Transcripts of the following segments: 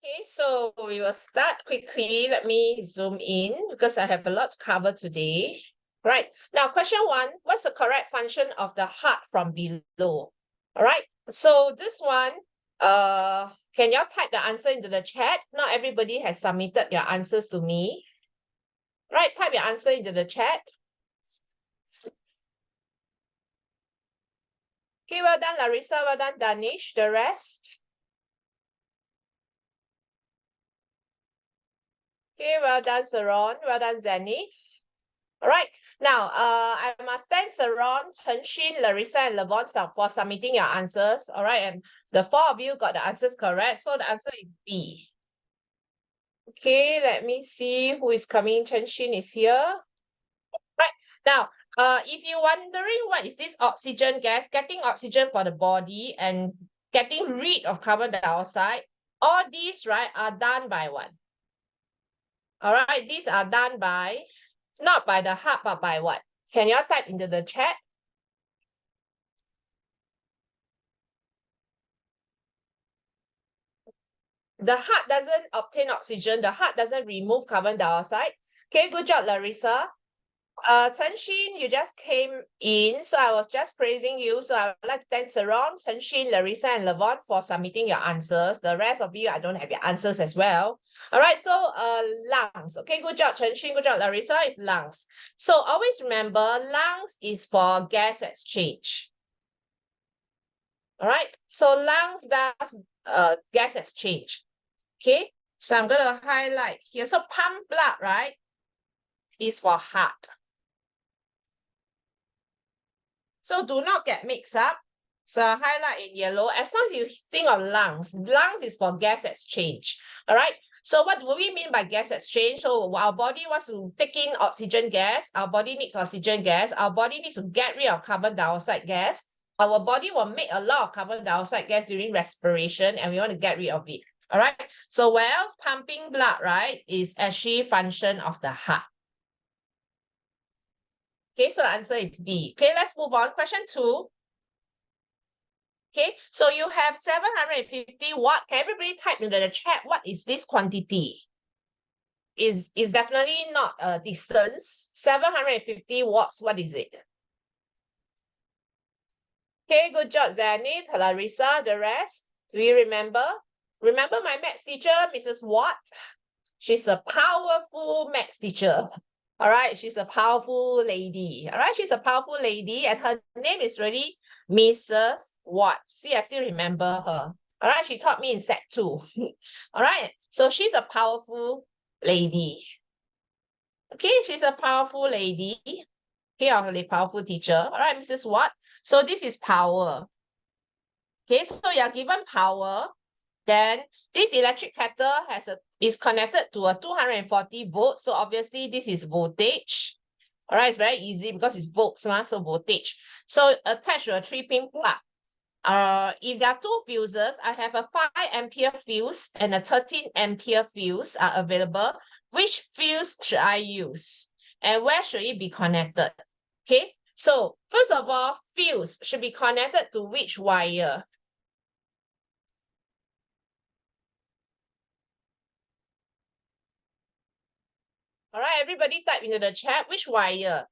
Okay, so we will start quickly. Let me zoom in because I have a lot to cover today. Right, now question 1, what's the correct function of the heart from below? All right, so this one, can y'all type the answer into the chat? Not everybody has submitted your answers to me. Right, type your answer into the chat. Okay, well done, Larissa. Well done, Danish. The rest? Okay, well done, Saron. Well done, Zenith. All right, now I must thank Saron, Chen Xin, Larissa, and Levon for submitting your answers. All right, and the 4 of you got the answers correct, so the answer is B. Okay, let me see who is coming. Chen Xin is here. Right, now, if you're wondering what is this oxygen gas, getting oxygen for the body and getting rid of carbon dioxide, all these, right, are done by what? All right, these are done by, not by the heart, but by what? Can you all type into the chat? The heart doesn't obtain oxygen. The heart doesn't remove carbon dioxide. Okay, good job, Larissa. Chen Xin, you just came in, so I was just praising you. So I would like to thank Saron, Chen Xin, Larissa, and Levon for submitting your answers. The rest of you, I don't have your answers as well. All right, so lungs. Okay, good job, Chen Xin. Good job, Larissa. It's lungs. So always remember, lungs is for gas exchange. All right, so lungs does gas exchange. Okay, so I'm going to highlight here. So pump blood, right, is for heart. So do not get mixed up. So highlight in yellow. As long as you think of lungs, lungs is for gas exchange. All right. So what do we mean by gas exchange? So our body wants to take in oxygen gas. Our body needs oxygen gas. Our body needs to get rid of carbon dioxide gas. Our body will make a lot of carbon dioxide gas during respiration, and we want to get rid of it. All right. So where else pumping blood, right, is actually function of the heart. Okay, so the answer is B. Okay, let's move on. Question 2. Okay, so you have 750 watt. Can everybody type into the chat, what is this quantity? Is definitely not a distance. 750 watts, what is it? Okay, good job, Zenith, Larissa, the rest. Do you remember? Remember my maths teacher, Mrs. Watt? She's a powerful maths teacher. All right, she's a powerful lady. All right, she's a powerful lady, and her name is really Mrs. Watt. See, I still remember her. All right, she taught me in Sec 2. All right, so she's a powerful lady. Okay, she's a powerful lady. Okay, or a powerful teacher. All right, Mrs. Watt. So this is power. Okay, so you're given power. Then this electric kettle is connected to a 240 volts. So obviously this is voltage. All right, it's very easy because it's volts, so voltage. So attached to a 3-pin plug. If there are 2 fuses, I have a 5 ampere fuse and a 13 ampere fuse are available. Which fuse should I use? And where should it be connected? Okay, so first of all, fuse should be connected to which wire? All right, everybody type into the chat, which wire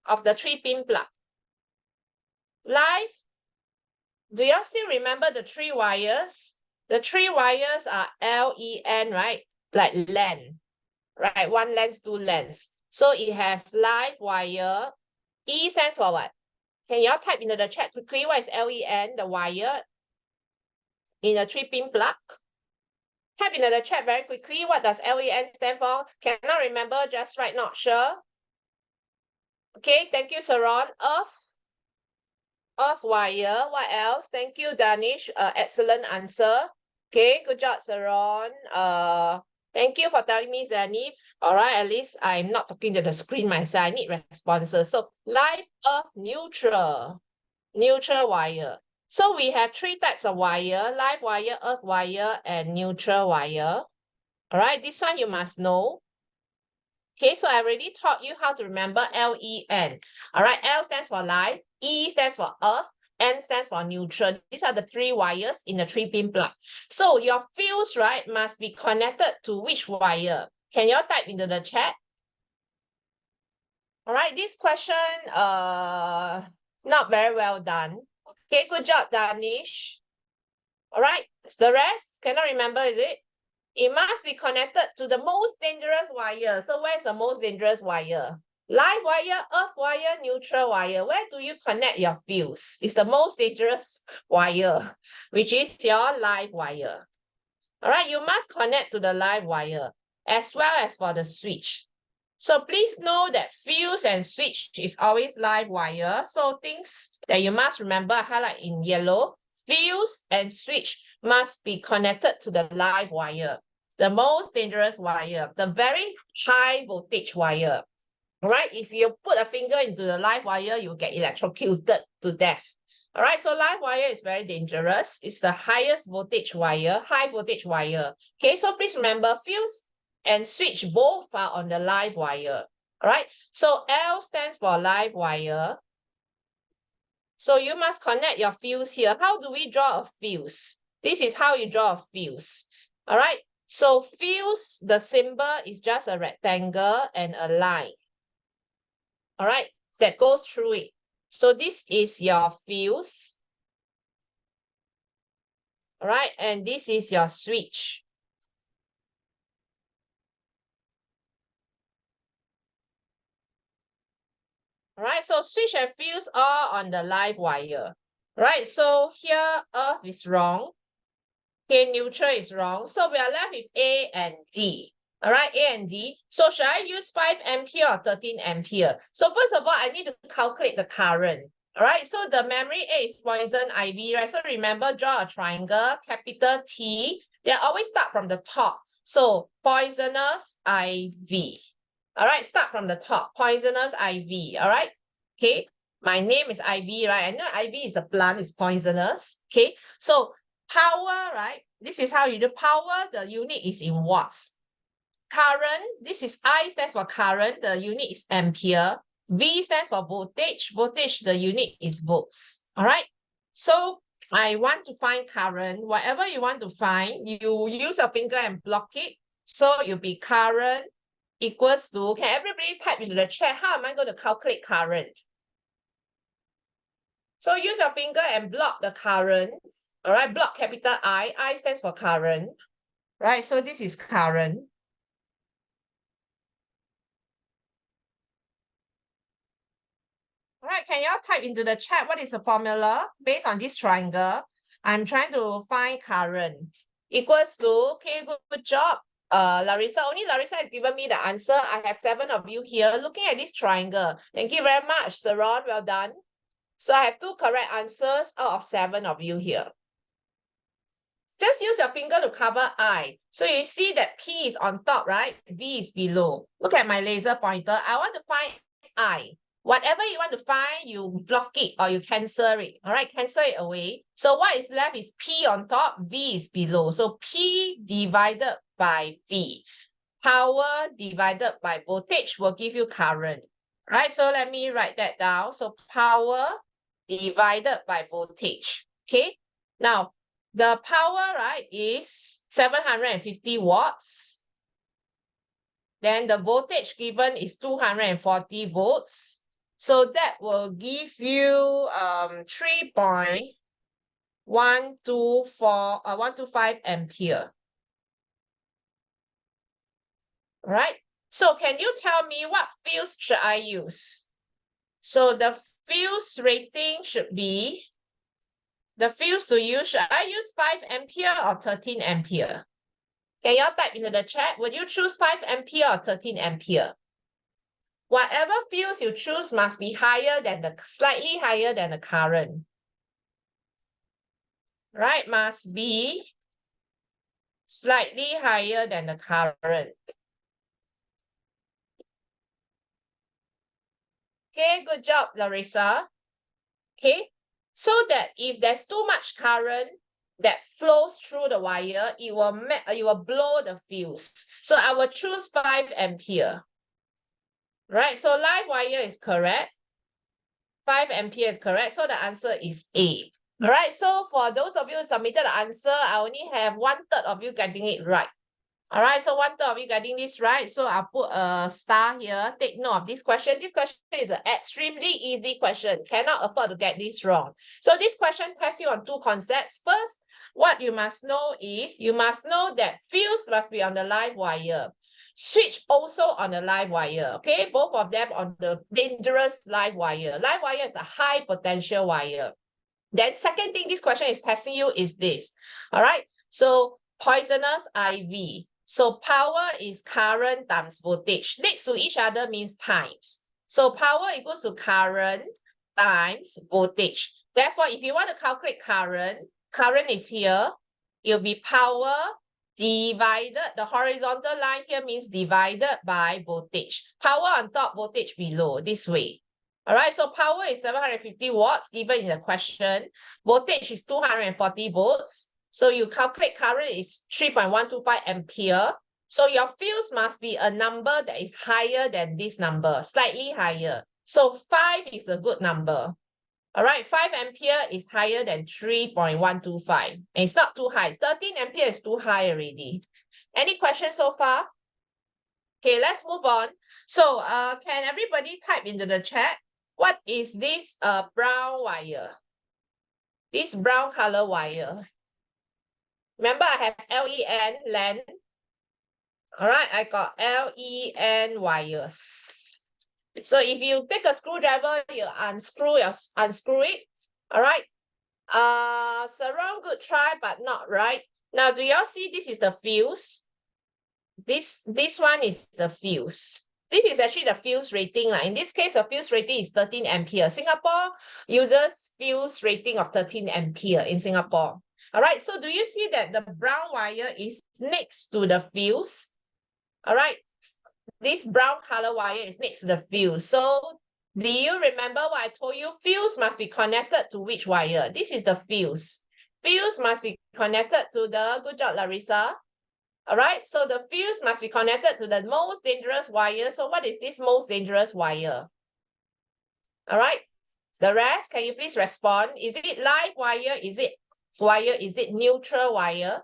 of the 3-pin plug? Live? Do y'all still remember the 3 wires? The 3 wires are LEN, right? Like LAN, right? 1 lens, 2 lens. So it has live wire. E stands for what? Can y'all type into the chat quickly? What is LEN, the wire in a 3-pin plug? Type into the chat very quickly. What does LEN stand for? Cannot remember, just write not sure. Okay, thank you, Saron. Earth wire. What else? Thank you, Danish. Excellent answer. Okay, good job, Saron. Thank you for telling me, Zenith. All right, at least I'm not talking to the screen myself. I need responses. So live, earth, neutral wire. So we have 3 types of wire: live wire, earth wire, and neutral wire. All right, this one you must know. Okay, so I already taught you how to remember LEN. All right, L stands for live, E stands for earth, N stands for neutral. These are the 3 wires in the 3-pin plug. So your fuse, right, must be connected to which wire? Can you all type into the chat? All right, this question, not very well done. Okay, good job, Danish. All right, the rest, cannot remember, is it? It must be connected to the most dangerous wire. So where's the most dangerous wire? Live wire, earth wire, neutral wire. Where do you connect your fuse? It's the most dangerous wire, which is your live wire. All right, you must connect to the live wire as well as for the switch. So please know that fuse and switch is always live wire. So things that you must remember, highlight in yellow. Fuse and switch must be connected to the live wire, the most dangerous wire, the very high voltage wire. All right, if you put a finger into the live wire, you get electrocuted to death. All right, so live wire is very dangerous. It's the highest voltage wire, high voltage wire. Okay, so please remember fuse and switch both are on the live wire. All right, so L stands for live wire. So you must connect your fuse here. How do we draw a fuse? This is how you draw a fuse. All right, so fuse, the symbol is just a rectangle and a line. All right, that goes through it. So this is your fuse. All right, and this is your switch. All right, so switch and fuse are on the live wire. All right, so here earth is wrong. Okay, neutral is wrong. So we are left with A and D. All right, A and D. So should I use 5 ampere or 13 ampere? So first of all, I need to calculate the current. All right, so the memory A is poison ivy, right? So remember, draw a triangle, capital T. They always start from the top. So poisonous ivy. All right, start from the top. Poisonous ivy. All right, okay. My name is Ivy, right? I know Ivy is a plant, it's poisonous. Okay, so power, right? This is how you do power. The unit is in watts. Current, this is I stands for current. The unit is ampere. V stands for voltage. Voltage, the unit is volts. All right. So I want to find current. Whatever you want to find, you use your finger and block it. So you'll be current equals to, can everybody type into the chat, how am I going to calculate current? So use your finger and block the current. All right, block capital I. I stands for current. Right, so this is current. All right, can y'all type into the chat what is the formula based on this triangle? I'm trying to find current equals to, okay, good job. Larissa, only Larissa has given me the answer. I have 7 of you here looking at this triangle. Thank you very much, Saron, well done. So I have 2 correct answers out of 7 of you here. Just use your finger to cover I. So you see that P is on top, right? V is below. Look at my laser pointer. I want to find I. Whatever you want to find, you block it or you cancel it. All right, cancel it away. So what is left is P on top, V is below. So P divided by V. Power divided by voltage will give you current. All right, so let me write that down. So power divided by voltage. Okay, now the power, right, is 750 watts. Then the voltage given is 240 volts. So that will give you 125 ampere. Right? So can you tell me what fuse should I use? So the fuse rating should be, the fuse to use, should I use 5 ampere or 13 ampere? Can y'all type into the chat? Would you choose 5 ampere or 13 ampere? Whatever fuse you choose must be higher than slightly higher than the current. Right? Must be slightly higher than the current. Okay, good job, Larissa. Okay, so that if there's too much current that flows through the wire, it will blow the fuse. So I will choose 5 ampere. Right, so live wire is correct. 5 ampere is correct. So the answer is A. All right. So for those of you who submitted the answer, I only have 1/3 of you getting it right. All right. So 1/3 of you getting this right. So I'll put a star here. Take note of this question. This question is an extremely easy question. Cannot afford to get this wrong. So this question tests you on two concepts. First, what you must know is you must know that fuse must be on the live wire. Switch also on the live wire, okay? Both of them on the dangerous live wire. Live wire is a high potential wire. Then second thing this question is testing you is this, all right? So poisonous ivy. So power is current times voltage. Next to each other means times. So power equals to current times voltage. Therefore, if you want to calculate current is here. It'll be power divided, the horizontal line here means divided by voltage. Power on top, voltage below, this way. All right, so power is 750 watts given in the question. Voltage is 240 volts. So you calculate current is 3.125 ampere. So your fuse must be a number that is higher than this number, slightly higher. So 5 is a good number. All right, 5 ampere is higher than 3.125. And it's not too high. 13 ampere is too high already. Any questions so far? Okay, let's move on. So can everybody type into the chat? What is this brown wire? This brown color wire. Remember, I have LEN, LEN. All right, I got LEN wires. So if you take a screwdriver, you unscrew it. All right. Surround, good try, but not right. Now, do y'all see this is the fuse? This one is the fuse. This is actually the fuse rating. In this case, the fuse rating is 13 ampere. Singapore uses fuse rating of 13 ampere in Singapore. All right. So do you see that the brown wire is next to the fuse? All right. This brown color wire is next to the fuse. So do you remember what I told you? Fuse must be connected to which wire? This is the fuse. Fuse must be connected to the, good job, Larissa. All right, so the fuse must be connected to the most dangerous wire. So what is this most dangerous wire? All right, the rest, can you please respond? Is it live wire? Is it wire? Is it neutral wire?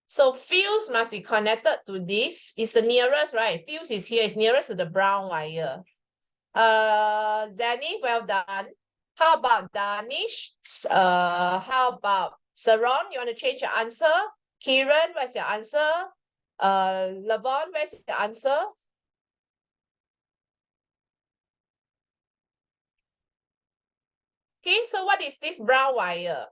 So fuse must be connected to this. It's the nearest, right? Fuse is here, it's nearest to the brown wire. Zanny, well done. How about Danish? How about Saron? You want to change your answer? Kiran, where's your answer? Lavon, where's the answer? Okay, so what is this brown wire?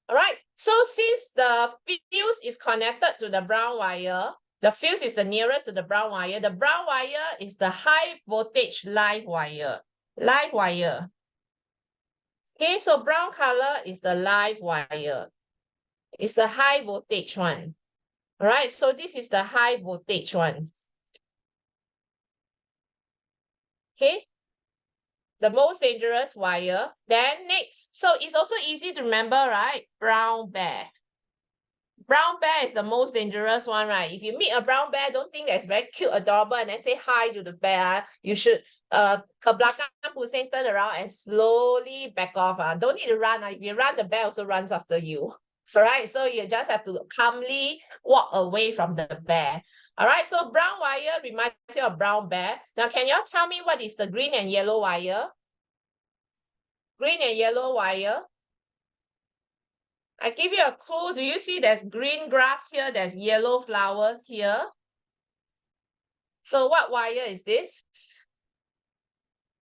All right, so since the fuse is connected to the brown wire, the fuse is the nearest to the brown wire. The brown wire is the high voltage live wire. Live wire. Okay, so brown color is the live wire. It's the high voltage one. All right, so this is the high voltage one. Okay, the most dangerous wire. Then next, so it's also easy to remember, right? Brown bear. Brown bear is the most dangerous one, right? If you meet a brown bear, don't think that's very cute, adorable, and then say hi to the bear. You should ke belakang pusing, turn around and slowly back off. Don't need to run. If you run, the bear also runs after you. All right, so you just have to calmly walk away from the bear. All right, so brown wire reminds you of brown bear. Now, can you all tell me what is the green and yellow wire? Green and yellow wire. I give you a clue. Do you see there's green grass here? There's yellow flowers here. So what wire is this?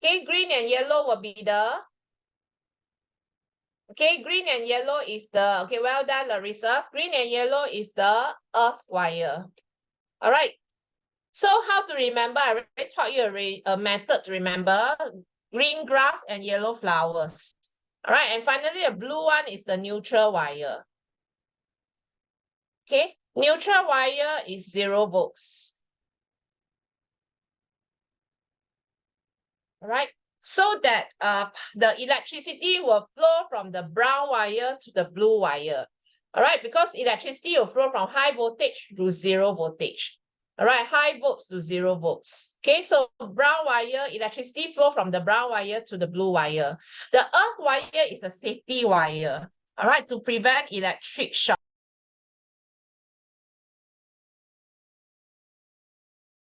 Okay, green and yellow will be the... Okay, green and yellow is the... Okay, well done, Larissa. Green and yellow is the earth wire. All right. So how to remember? I already taught you a method to remember. Green grass and yellow flowers. All right, and finally, a blue one is the neutral wire. Okay, neutral wire is 0 volts. All right, so that the electricity will flow from the brown wire to the blue wire. All right, because electricity will flow from high voltage to 0 voltage. All right, high volts to 0 volts. Okay, so brown wire, electricity flow from the brown wire to the blue wire. The earth wire is a safety wire, all right, to prevent electric shock.